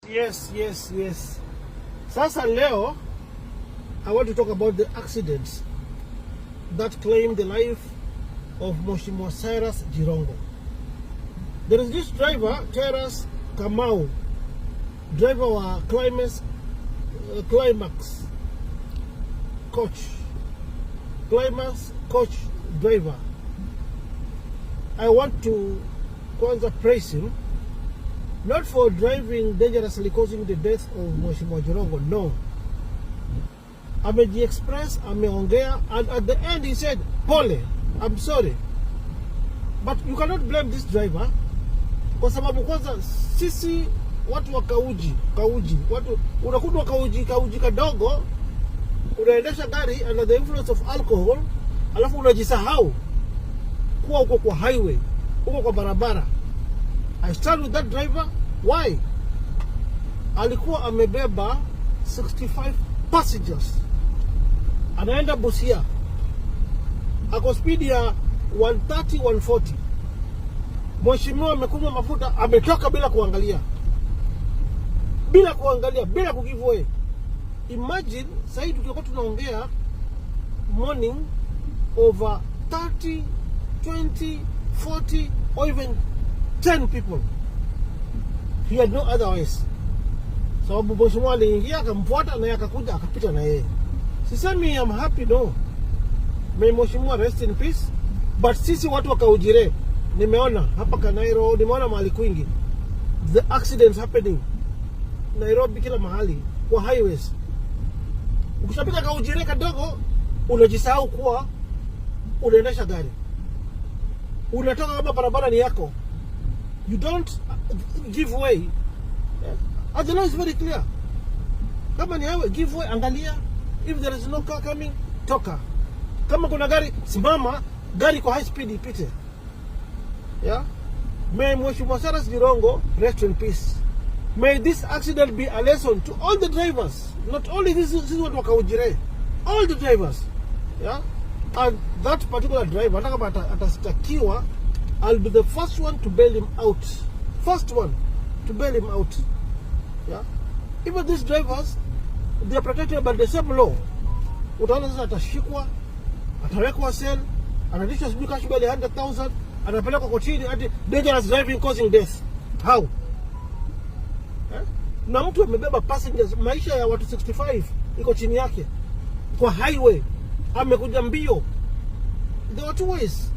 Yes. Sasa leo, I want to talk about the accidents that claimed the life of Mheshimiwa Cyrus Jirongo. There is this driver, Terence Kamau, driver wa Climax coach driver. I want to kwanza praise him, not for driving dangerously causing the death of Mheshimiwa Jirongo, no. Ameji-express, ameongea, and at the end he said, pole, I'm sorry. But you cannot blame this driver, kwa sababu kwanza sisi watu wa kauji, watu unakuta kauji kadogo, unaendesha gari under the influence of alcohol, alafu unajisahau kuwa uko kwa highway, uko kwa barabara. I stand with that driver. Why? Alikuwa amebeba 65 passengers. Anaenda Busia. Ako speed ya 130, 140. Mheshimiwa amekunywa mafuta, ametoka bila kuangalia. Bila kugive way. Imagine, sasa tukiokuwa tunaongea morning over 30, 20, 40 or even 10 people. He had no otherwise. Sababu Mheshimiwa aliingia akamfuata na akakuja akapita na yeye. Sisemi I'm happy, no. May Mheshimiwa rest in peace. But sisi watu wa Kaujire, nimeona hapa Kanairo, nimeona mahali kwingi the accidents happening Nairobi, kila mahali kwa highways. Ukishapita Kaujire kadogo unajisahau kuwa unaendesha gari. Unatoka kama barabara ni yako. You don't give way. As the law is very clear. Kama ni highway, give way, angalia. If there is no car coming, toka. Kama kuna gari, simama, gari kwa high speed ipite. Yeah? May Mheshimiwa Cyrus Jirongo rest in peace. May this accident be a lesson to all the drivers. Not only this is what Wakaujire. All the drivers. Yeah? And that particular driver, atastakiwa, I'll be the first one to bail him out. First one to bail him out. Yeah? Even these drivers, they are protected by the same law. Utaona sasa atashikwa, atawekwa cell, anadishwa sijui cash bail 100,000, anapelekwa kotini ati dangerous driving causing death. How? Yeah? Na mtu amebeba passengers, maisha ya watu 65 iko chini yake. Kwa highway, amekuja mbio. There are two ways.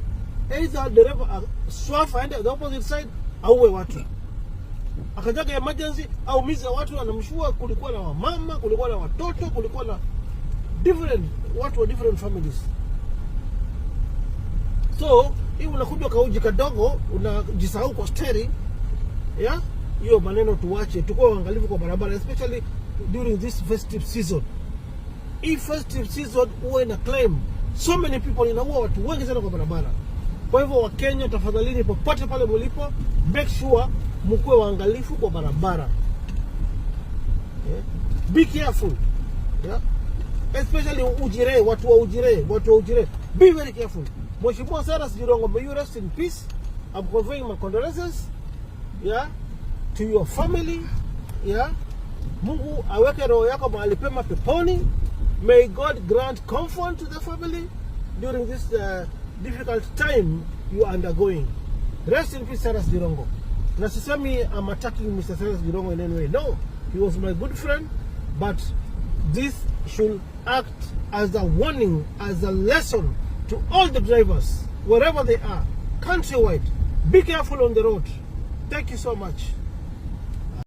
Either dereva swafa aende the opposite side au we watu. Akajaga emergency au miza watu, anamshua kulikuwa na wamama, kulikuwa na watoto, kulikuwa na watu wa different families. So, hii unakuja kauji kadogo, unajisahau kwa steering. Yeah? Hiyo maneno tuwache, tuko waangalifu kwa barabara, especially during this festive season. Hii festive season uwe na claim. So many people, inaua watu wengi sana kwa barabara. Kwa hivyo Wakenya, tafadhalini popote pale mlipo, make sure mkuwe waangalifu kwa barabara. Yeah? Be careful. Yeah? Especially watu wa Ujire. Be very careful. Mheshimiwa Cyrus Jirongo, may you rest in peace. I'm conveying my condolences, yeah, to your family. Yeah? Mungu aweke roho yako mahali pema peponi. May God grant comfort to the family during this difficult time you are undergoing. Rest in peace, Cyrus Jirongo. Na sisemi I'm attacking Mr. Cyrus Jirongo in any way. No, he was my good friend, but this should act as a warning, as a lesson to all the drivers, wherever they are, countrywide. Be careful on the road. Thank you so much.